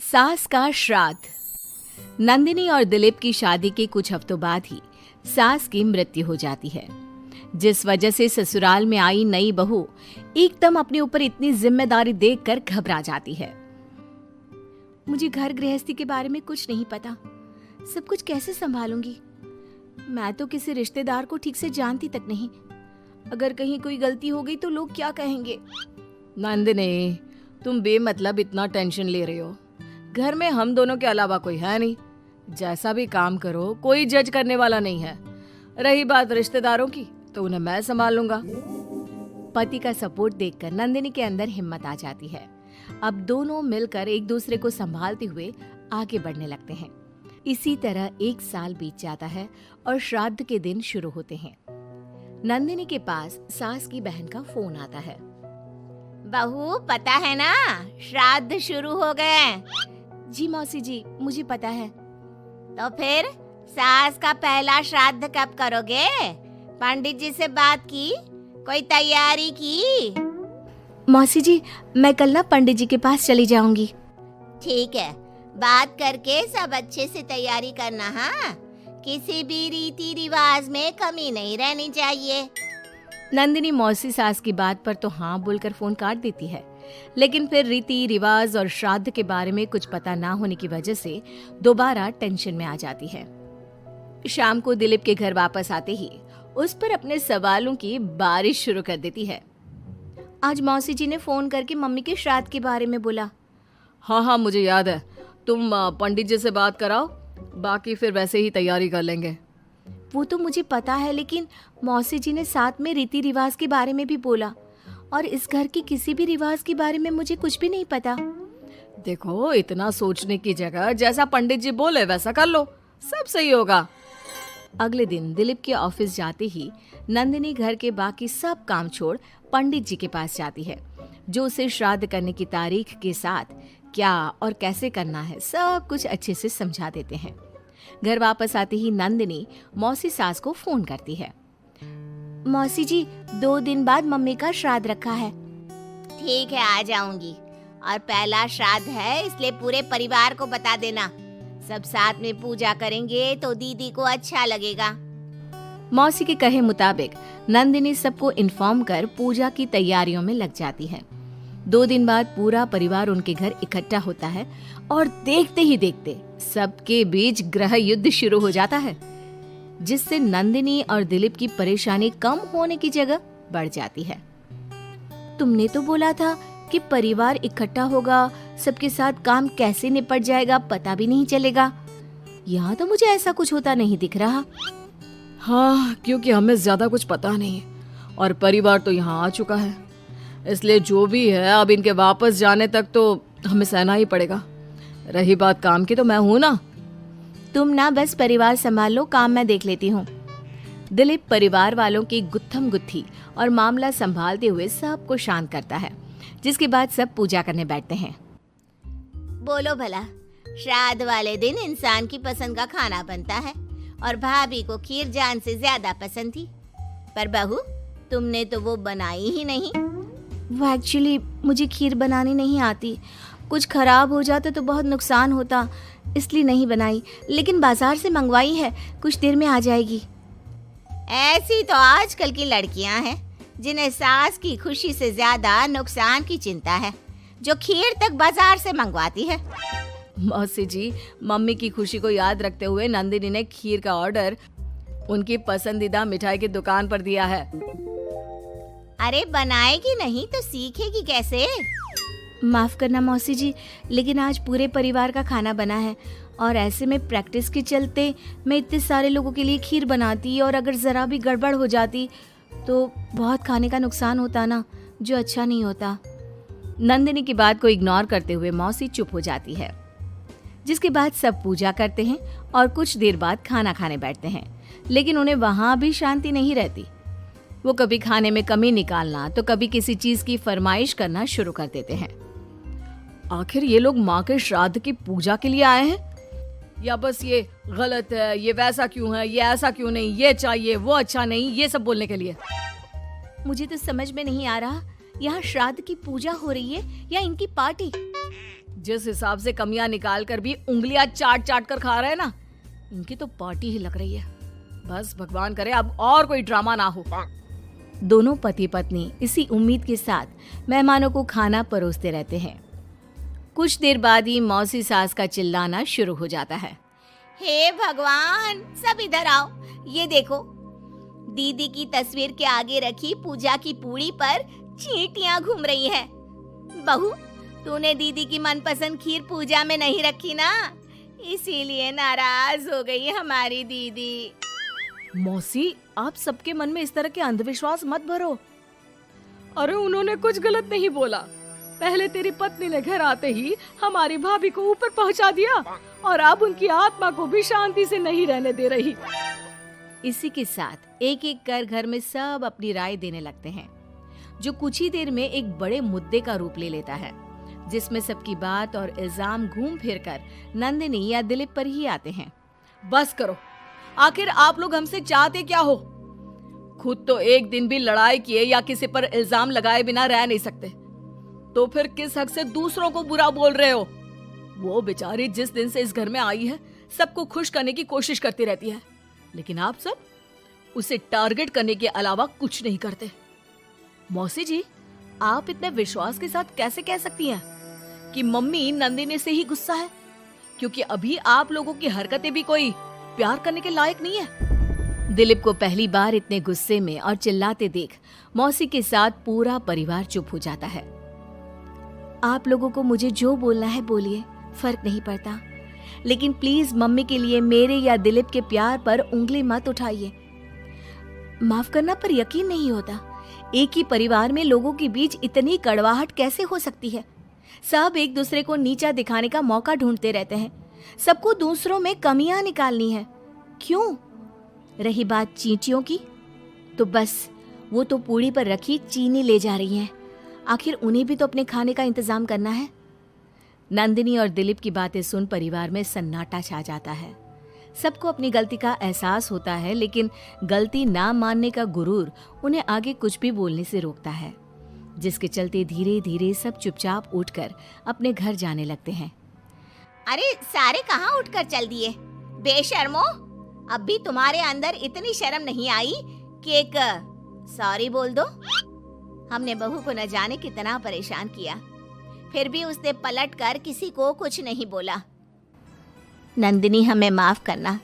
सास का श्राद्ध। नंदिनी और दिलीप की शादी के कुछ हफ्तों बाद ही सास की मृत्यु हो जाती है, जिस वजह से ससुराल में आई नई बहू एकदम अपने ऊपर इतनी जिम्मेदारी देखकर घबरा जाती है। मुझे घर गृहस्थी के बारे में कुछ नहीं पता, सब कुछ कैसे संभालूंगी? मैं तो किसी रिश्तेदार को ठीक से जानती तक नहीं। अगर कहीं कोई गलती हो गई तो लोग क्या कहेंगे? नंदिनी, तुम बेमतलब इतना टेंशन ले रही हो। घर में हम दोनों के अलावा कोई है नहीं। जैसा भी काम करो कोई जज करने वाला नहीं है। रही बात रिश्तेदारों की तो उन्हें मैं संभाल लूंगा। पति का सपोर्ट देखकर नंदिनी के अंदर हिम्मत आ जाती है। अब दोनों मिलकर एक दूसरे को संभालते हुए आगे बढ़ने लगते हैं। इसी तरह 1 साल बीत जाता है और श्राद्ध के दिन शुरू होते हैं। नंदिनी के पास सास की बहन का फोन आता है। बहू, पता है ना, श्राद्ध शुरू हो गए। जी मौसी जी, मुझे पता है। तो फिर सास का पहला श्राद्ध कब करोगे? पंडित जी से बात की? कोई तैयारी की? मौसी जी, मैं कल ना पंडित जी के पास चली जाऊंगी। ठीक है, बात करके सब अच्छे से तैयारी करना। हाँ, किसी भी रीति रिवाज में कमी नहीं रहनी चाहिए। नंदिनी मौसी सास की बात पर तो हाँ बोलकर फोन काट देती है, लेकिन फिर रीति रिवाज और श्राद्ध के बारे में कुछ पता ना होने की वजह से दोबारा टेंशन में आ जाती है। शाम को दिलीप के घर वापस आते ही उस पर अपने सवालों की बारिश शुरू कर देती है। आज मौसी जी ने फोन करके मम्मी के श्राद्ध के बारे में बोला। हाँ, मुझे याद है। तुम पंडित जी से बात कराओ, बाकी फिर वैसे ही तैयारी कर लेंगे। वो तो मुझे पता है, लेकिन मौसी जी ने साथ में रीति रिवाज के बारे में भी बोला, और इस घर के किसी भी रिवाज के बारे में मुझे कुछ भी नहीं पता। देखो, इतना सोचने की जगह जैसा पंडित जी बोले वैसा कर लो, सब सही होगा। अगले दिन दिलीप के ऑफिस जाते ही नंदिनी घर के बाकी सब काम छोड़ पंडित जी के पास जाती है, जो उसे श्राद्ध करने की तारीख के साथ क्या और कैसे करना है सब कुछ अच्छे से समझा देते हैं। घर वापस आते ही नंदिनी मौसी सास को फोन करती है। मौसी जी, 2 दिन बाद मम्मी का श्राद्ध रखा है। ठीक है, आ जाऊंगी। और पहला श्राद्ध है, इसलिए पूरे परिवार को बता देना। सब साथ में पूजा करेंगे तो दीदी को अच्छा लगेगा। मौसी के कहे मुताबिक नंदिनी सबको इन्फॉर्म कर पूजा की तैयारियों में लग जाती है। 2 दिन बाद पूरा परिवार उनके घर इकट्ठा होता है और देखते ही देखते सबके बीच गृह युद्ध शुरू हो जाता है, जिससे नंदिनी और दिलीप की परेशानी कम होने की जगह बढ़ जाती है। तुमने तो बोला था कि परिवार इकट्ठा होगा, सबके साथ काम कैसे निपट जाएगा पता भी नहीं चलेगा। यहाँ तो मुझे ऐसा कुछ होता नहीं दिख रहा। हाँ, क्योंकि हमें ज्यादा कुछ पता नहीं है और परिवार तो यहाँ आ चुका है, इसलिए जो भी है अब इनके वापस जाने तक तो हमें सहना ही पड़ेगा। रही बात काम की तो मैं हूं ना। तुम ना बस परिवार संभाल लो, काम मैं देख लेती हूँ। दिलीप परिवार वालों की गुत्थम गुत्थी और मामला संभालते हुए सबको शांत करता है, जिसके बाद सब पूजा करने बैठते हैं। बोलो भला, श्राद्ध वाले दिन इंसान की पसंद का खाना बनता है और भाभी को खीर जान से ज्यादा पसंद थी, पर बहू तुमने तो वो बनाई ही नहीं। वो एक्चुअली मुझे खीर बनानी नहीं आती, कुछ खराब हो जाता तो बहुत नुकसान होता, इसलिए नहीं बनाई, लेकिन बाजार से मंगवाई है, कुछ देर में आ जाएगी। ऐसी तो आजकल की लड़कियां हैं जिन्हें सास की खुशी से ज्यादा नुकसान की चिंता है, जो खीर तक बाजार से मंगवाती है। मौसी जी, मम्मी की खुशी को याद रखते हुए नंदिनी ने खीर का ऑर्डर उनकी पसंदीदा मिठाई की दुकान पर दिया है। अरे बनाएगी नहीं तो सीखेगी कैसे? माफ करना मौसी जी, लेकिन आज पूरे परिवार का खाना बना है और ऐसे में प्रैक्टिस के चलते मैं इतने सारे लोगों के लिए खीर बनाती और अगर जरा भी गड़बड़ हो जाती तो बहुत खाने का नुकसान होता ना, जो अच्छा नहीं होता। नंदिनी की बात को इग्नोर करते हुए मौसी चुप हो जाती है, जिसके बाद सब पूजा करते हैं और कुछ देर बाद खाना खाने बैठते हैं, लेकिन उन्हें वहां भी शांति नहीं रहती। वो कभी खाने में कमी निकालना तो कभी किसी चीज की फरमाइश करना शुरू कर देते हैं। आखिर ये लोग माँ के श्राद्ध की पूजा के लिए आए हैं या बस ये गलत है, ये वैसा क्यों है, ये ऐसा क्यों नहीं, ये चाहिए, वो अच्छा नहीं, ये सब बोलने के लिए? मुझे तो समझ में नहीं आ रहा, यहाँ श्राद्ध की पूजा हो रही है या इनकी पार्टी। जिस हिसाब से कमियां निकाल कर भी उंगलियां चाट चाट कर खा रहे हैं ना, इनकी तो पार्टी ही लग रही है। बस भगवान करे अब और कोई ड्रामा ना हो। दोनों पति पत्नी इसी उम्मीद के साथ मेहमानों को खाना परोसते रहते हैं। कुछ देर बाद ही मौसी सास का चिल्लाना शुरू हो जाता है। हे भगवान, सब इधर आओ, ये देखो, दीदी की तस्वीर के आगे रखी पूजा की पूड़ी पर चींटियां घूम रही हैं। बहू, तूने दीदी की मनपसंद खीर पूजा में नहीं रखी ना, इसीलिए नाराज हो गई हमारी दीदी। मौसी, आप सबके मन में इस तरह के अंधविश्वास मत भरो। अरे उन्होंने कुछ गलत नहीं बोला। पहले तेरी पत्नी ने घर आते ही हमारी भाभी को ऊपर पहुंचा दिया और अब उनकी आत्मा को भी शांति से नहीं रहने दे रही। इसी के साथ एक एक कर घर में सब अपनी राय देने लगते हैं, जो कुछ ही देर में एक बड़े मुद्दे का रूप ले लेता है, जिसमें सबकी बात और इल्जाम घूम फिर कर नंदिनी या दिलीप पर ही आते हैं। बस करो, आखिर आप लोग हमसे चाहते क्या हो? खुद तो एक दिन भी लड़ाई किए या किसी पर इल्जाम लगाए बिना रह नहीं सकते, तो फिर किस हक से दूसरों को बुरा बोल रहे हो? वो बेचारी जिस दिन से इस घर में आई है सबको खुश करने की कोशिश करती रहती है, लेकिन आप सब उसे टारगेट करने के अलावा कुछ नहीं करते। मौसी जी, आप इतने विश्वास के साथ कैसे कह सकती हैं कि मम्मी नंदिनी से ही गुस्सा है, क्योंकि अभी आप लोगों की हरकतें भी कोई प्यार करने के लायक नहीं है। दिलीप को पहली बार इतने गुस्से में और चिल्लाते देख मौसी के साथ पूरा परिवार चुप हो जाता है। आप लोगों को मुझे जो बोलना है बोलिए, फर्क नहीं पड़ता, लेकिन प्लीज मम्मी के लिए मेरे या दिलीप के प्यार पर उंगली मत उठाइए। माफ करना पर यकीन नहीं होता, एक ही परिवार में लोगों के बीच इतनी कड़वाहट कैसे हो सकती है? सब एक दूसरे को नीचा दिखाने का मौका ढूंढते रहते हैं, सबको दूसरों में कमियां निकालनी है। क्यों? रही बात चींटियों की, तो बस वो तो पूड़ी पर रखी चीनी ले जा रही हैं। आखिर उन्हें भी तो अपने खाने का इंतजाम करना है। नंदिनी और दिलीप की बातें सुन परिवार में सन्नाटा छा जाता है। सबको अपनी गलती का एहसास होता है, लेकिन गलती ना मानने का गुरूर उन्हें आगे कुछ भी बोलने से रोकता है, जिसके चलते धीरे धीरे सब चुपचाप उठकर अपने घर जाने लगते हैं। अरे सारे कहाँ उठकर चल दिए? बेशर्मो, अब भी तुम्हारे अंदर इतनी शर्म नहीं आई कि एक सॉरी बोल दो? हमने बहू को न जाने कितना परेशान किया, फिर भी उसने पलट कर किसी को कुछ नहीं बोला। नंदिनी, हमें माफ करना,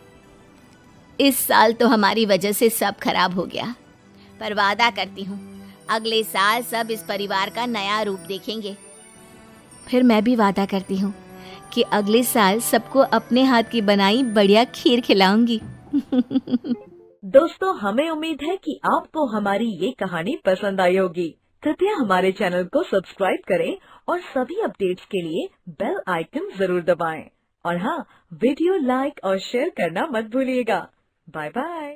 इस साल तो हमारी वजह से सब खराब हो गया, पर वादा करती हूँ अगले साल सब इस परिवार का नया रूप देखेंगे। फिर मैं भी वादा करती हूँ कि अगले साल सबको अपने हाथ की बनाई बढ़िया खीर खिलाऊंगी। दोस्तों, हमें उम्मीद है कि आपको हमारी ये कहानी पसंद आई होगी। कृपया हमारे चैनल को सब्सक्राइब करें और सभी अपडेट्स के लिए बेल आइकन जरूर दबाएं। और हाँ, वीडियो लाइक और शेयर करना मत भूलिएगा। Bye bye.